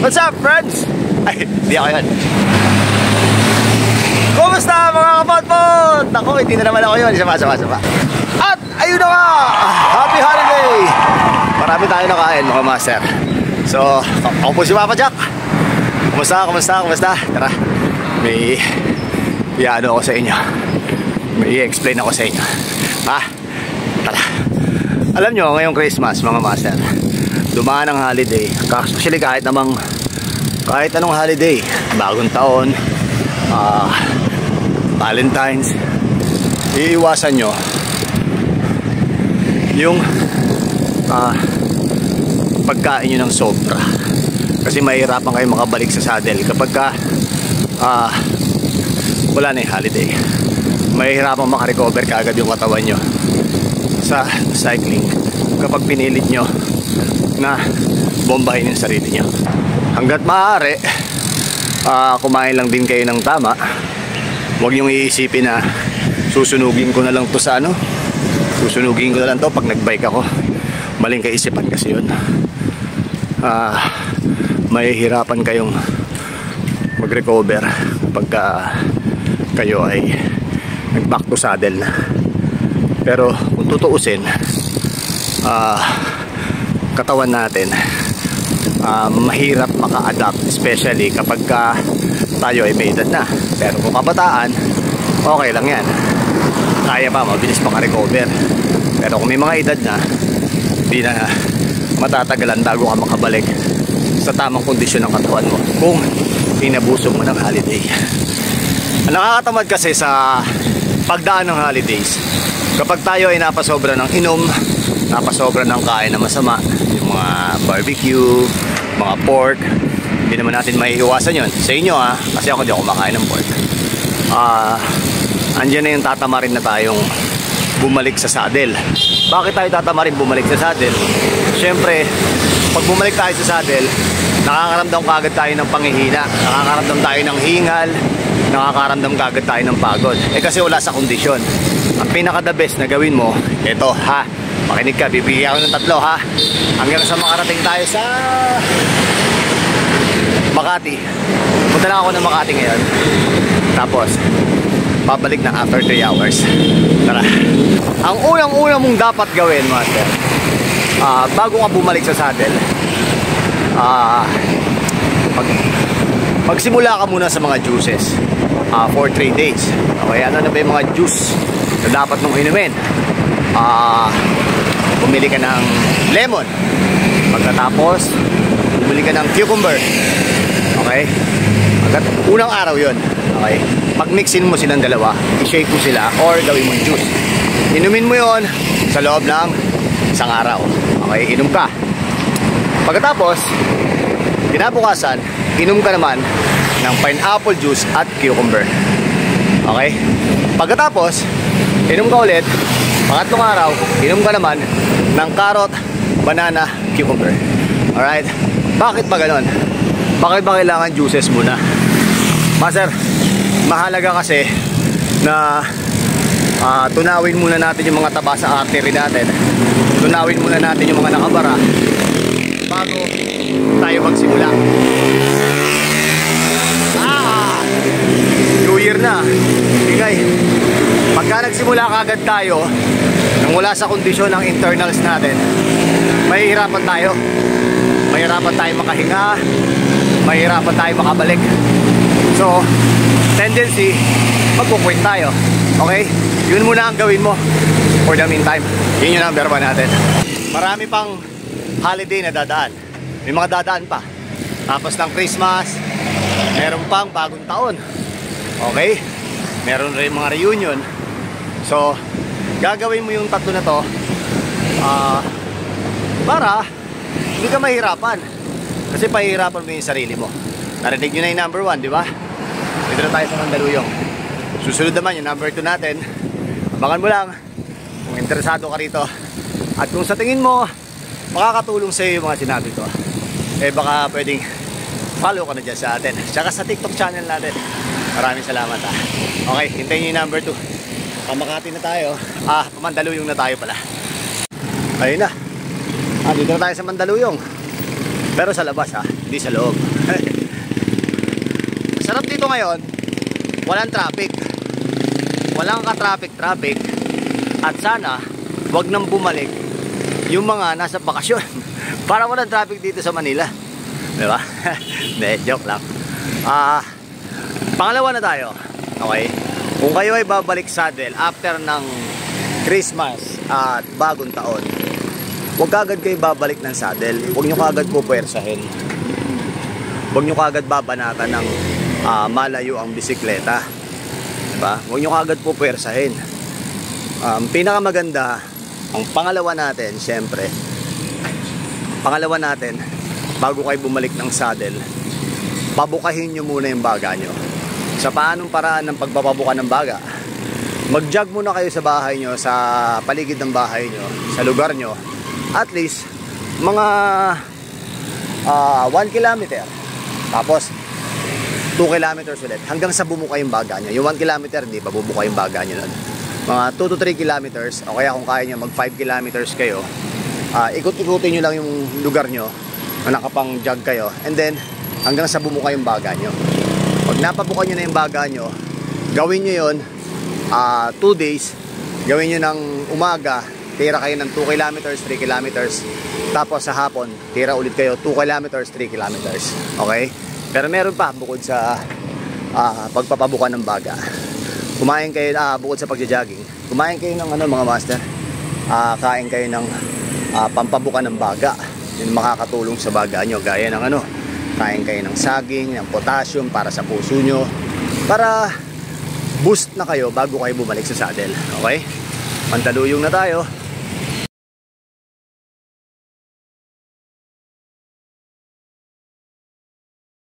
What's up, friends? Ay, di ako yun. Kumusta mga kapatpot? Ako, hindi na naman ako yun. Isa pa. At ayun na nga! Happy holiday! Marami tayo nakain mga master. So, ako po si Papa Jack. Kumusta? Tara, may ano ako sa inyo. May i-explain ako sa inyo. Ha? Tara. Alam nyo, ngayong Christmas mga master, dumaan ang holiday. Actually kahit anong holiday, bagong taon, Valentine's, iiwasan nyo yung pagkain nyo ng sobra, kasi mahirapan kayo makabalik sa saddle kapag wala na yung holiday. Mahirapan makarecover kaagad yung katawan nyo sa cycling kapag pinilit nyo na bombahin yung sarili nyo. Hanggat maaari, kumain lang din kayo ng tama. Huwag nyong iisipin na susunugin ko na lang to sa susunugin ko na lang to pag nagbike ako. Maling kaisipan kasi yun. Mahihirapan kayong mag-recover kapag kayo ay nag-back to saddle na. Pero kung tutuusin, katawan natin mahirap maka-adapt, especially kapag tayo ay may edad na. Pero kung kabataan, okay lang yan, kaya pa, mabilis maka-recover. Pero kung may mga edad na, hindi na matatagalan bago ka makabalik sa tamang kondisyon ng katawan mo kung inabuso mo ng holiday. Ang nakakatamad kasi sa pagdaan ng holidays, kapag tayo ay napasobra ng inom, napasobra ng kain na masama, yung mga barbecue, mga pork, hindi naman natin maiiwasan yun. Sa inyo kasi ako di ako makain ng pork. Andyan na yung tatamarin na tayong bumalik sa saddle. Bakit tayo tatamarin bumalik sa saddle? Siyempre, pag bumalik tayo sa saddle, nakakaramdam kagad tayo ng panghihina, nakakaramdam tayo ng hingal, nakakaramdam kagad tayo ng pagod. Kasi wala sa kondisyon. Ang pinaka the best na gawin mo, ito makinig ka, bibigyan ako ng 3 hanggang sa makarating tayo sa Makati. Punta lang ako ng Makati ngayon, tapos babalik na after 3 hours. Tara. Ang unang mong dapat gawin, master, bago ka bumalik sa saddle, magsimula ka muna sa mga juices for 3 days. Okay, ano na ba yung mga juice na dapat mong inumin? Bumili ka ng lemon. Pagkatapos, bumili ka ng cucumber. Okay? Unang araw yun. Okay? Pag-mixin mo silang dalawa, i-shake mo sila or gawin mong juice. Inumin mo yon sa loob ng isang araw. Okay? Inom ka. Pagkatapos, kinabukasan, inom ka naman ng pineapple juice at cucumber. Okay? Pagkatapos, inom ka ulit. Pangatlong araw, inom ka naman ng carrot, banana, cucumber. Alright? Bakit ba ganon? Bakit ba kailangan juices muna? Master, mahalaga kasi na tunawin muna natin yung mga taba sa artery natin. Tunawin muna natin yung mga nakabara bago tayo magsimula. New Year na. Bigay. Pagka nagsimula kagad tayo nang wala sa kondisyon ng internals natin, mahihirapan tayo. Mahihirapan tayo makahinga, mahihirapan tayo makabalik. So, tendency, magkukwit tayo. Okay? Yun muna ang gawin mo for the meantime. Yun yung number 1 natin. Marami pang holiday na dadaan. May mga dadaan pa. Tapos ng Christmas, meron pang bagong taon. Okay? Meron rin mga reunion. So, gagawin mo yung 3 na to para hindi ka mahirapan. Kasi pahihirapan mo yung sarili mo. Narinig nyo na yung number 1, di ba? Dito na tayo sa Mandaluyong. Susunod naman yung number 2 natin. Abangan mo lang kung interesado ka rito. At kung sa tingin mo makakatulong sa iyo yung mga sinabi ko, baka pwedeng follow ka na dyan sa atin. Tsaka sa TikTok channel natin. Maraming salamat Okay, hintayin nyo yung number 2. Pamakati na tayo. Mandaluyong na tayo pala. Ayun na. Dito na tayo sa Mandaluyong. Pero sa labas hindi sa loob. Sarap dito ngayon, walang traffic. Walang ka-traffic. At sana, wag nang bumalik yung mga nasa bakasyon. Para walang traffic dito sa Manila. Diba? Hindi, joke lang. Pangalawa na tayo. Okay? Kung kayo ay babalik saddle after ng Christmas at bagong taon, huwag kagad kayo babalik ng saddle. Huwag nyo kagad pupuwersahin. Huwag nyo kagad babanatan ng malayo ang bisikleta. Diba? Huwag nyo kagad pupuwersahin. Pinakamaganda, ang pangalawa natin, syempre, bago kayo bumalik ng saddle, pabukahin nyo muna yung baga nyo. Sa paanong paraan ng pagpapabuka ng baga? Mag-jog muna kayo sa bahay nyo, sa paligid ng bahay nyo, sa lugar nyo. At least, mga 1 kilometer. Tapos, 2 kilometers ulit. Hanggang sa bumuka yung baga nyo. Yung 1 kilometer, hindi pa bubuka yung baga nyo nun. Mga 2 to 3 kilometers. O kaya kung kaya nyo, mag 5 kilometers kayo. Ikot-ikutin nyo lang yung lugar nyo na nakapang jog kayo. And then, hanggang sa bumuka yung baga nyo. Pag napabuka nyo na yung baga nyo, gawin nyo yun 2 days. Gawin nyo ng umaga, tira kayo ng 2 kilometers, 3 kilometers. Tapos sa hapon, tira ulit kayo 2 kilometers, 3 kilometers. Okay? Pero meron pa bukod sa pagpapabuka ng baga. Kumain kayo, bukod sa pagja-jogging, kumain kayo ng mga master. Kain kayo ng pampabuka ng baga. Yun makakatulong sa baga nyo. Gaya ng kain kayo ng saging, ng potassium para sa puso nyo. Para boost na kayo bago kayo bumalik sa saddle. Okay? Mandaluyong na tayo.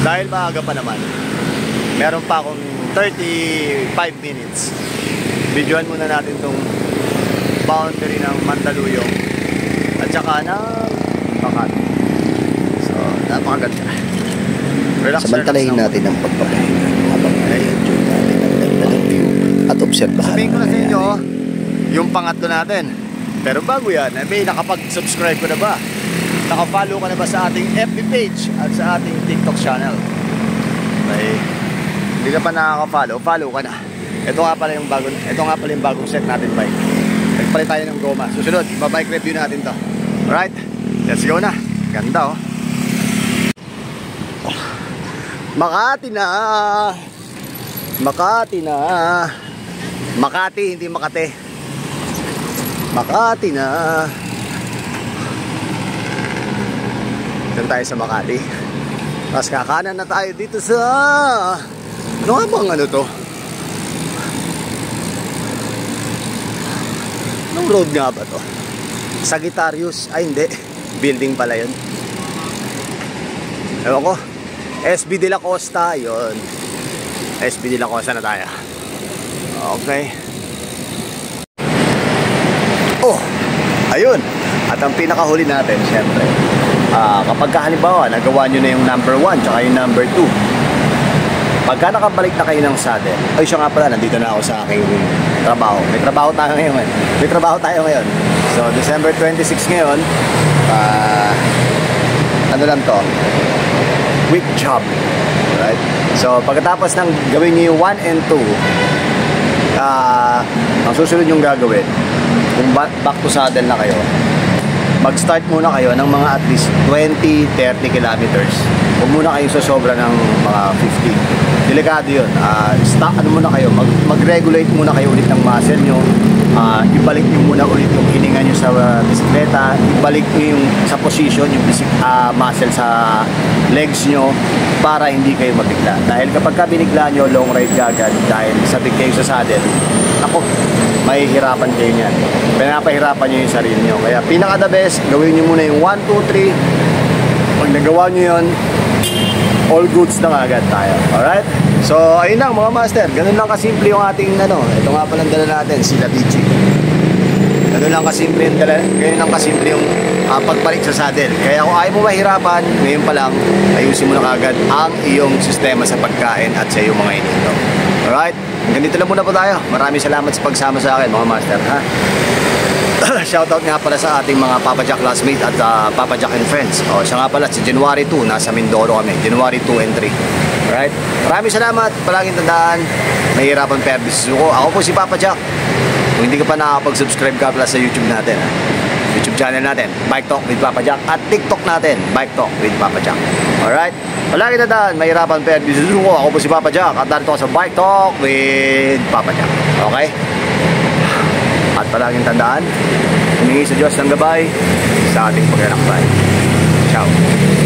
Dahil maaga pa naman, meron pa akong 35 minutes. Videoan muna natin tong boundary ng Mandaluyong at saka ng Makati. So, napakaganda. Samantalahin natin ang pagpapahinga habang i-enjoy natin ang ganda ng view at obserbahan. Sabihin ko na sa inyo, yung pangatlo natin. Pero bago yan, may nakapag-subscribe ko na ba? Naka-follow ka na ba sa ating FB page at sa ating TikTok channel? Okay. Hindi ka pa nakaka-follow, follow ka na. Ito nga pala yung bagong set natin bike. Nagpalit tayo ng goma. Susunod, bike review natin to. Alright, let's go na. Ganda Makati na. Makati, hindi Makati. Makati na. Doon tayo sa Makati. Tapos kakanan na tayo dito sa ano nga bang to? Anong road nga ba to? Sagittarius. Ay hindi, building pala yun. Ewan ko. SB de la Costa. Yun, SB de la Costa na tayo. Okay. Ayun. At ang pinakahuli natin, syempre, kapag halimbawa nagawa nyo na yung number 1 tsaka yung number 2, pagka nakabalik na kayo ng saddle, ay siya nga pala, nandito na ako sa aking trabaho. May trabaho tayo ngayon. So December 26 ngayon, ano lang to, week job, right? So pagkatapos ng gawin nyo yung 1 and 2, ang susunod yung gagawin, kung back to saddle na kayo, mag-start muna kayo ng mga at least 20-30 kilometers. Huwag muna kayo sa sobra ng mga 50. Delikado yun. Muna kayo, mag-regulate muna kayo ulit ng muscle nyo. Ibalik nyo muna ulit yung hininga nyo sa bisikleta. Ibalik nyo yung sa position, yung muscle sa legs nyo para hindi kayo mabigla. Dahil kapag binigla nyo, long ride kagad dahil sabik kayo sa saddle, ako, mahihirapan kayo niyan. Pinapahirapan nyo yung sarili nyo. Kaya pinaka the best, gawin nyo muna yung 1, 2, 3. Pag nagawa nyo yun, all goods na agad tayo. Alright? So, ayun lang mga master. Ganun lang kasimple yung ating ito nga palang dala natin, sila Bichi. Ganun lang kasimple yung pagbalik sa saddle. Kaya kung ayaw mo mahirapan, ngayon pa lang, ayusin mo na agad ang iyong sistema sa pagkain at sa iyong mga inito. Alright? Ganito lang muna po tayo. Maraming salamat sa pagsama sa akin mga master. Ha? Shoutout nga pala sa ating mga Papa Jack classmates at Papa Jack and friends. O, siya nga pala, si January 2, nasa Mindoro kami. January 2 and 3. Alright? Maraming salamat. Palaging tandaan, mahirapan pervis ko. Ako po si Papa Jack. Kung hindi ka pa nakakapag-subscribe ka pala sa YouTube natin, YouTube channel natin, Bike Talk with Papa Jack. At TikTok natin, Bike Talk with Papa Jack. Alright? Palaging tandaan, mahirapan pervis ko. Ako po si Papa Jack. At narito ako sa Bike Talk with Papa Jack. Okay? At palaging tandaan, humingi sa Diyos ng gabay sa ating paglalakbay. Ciao!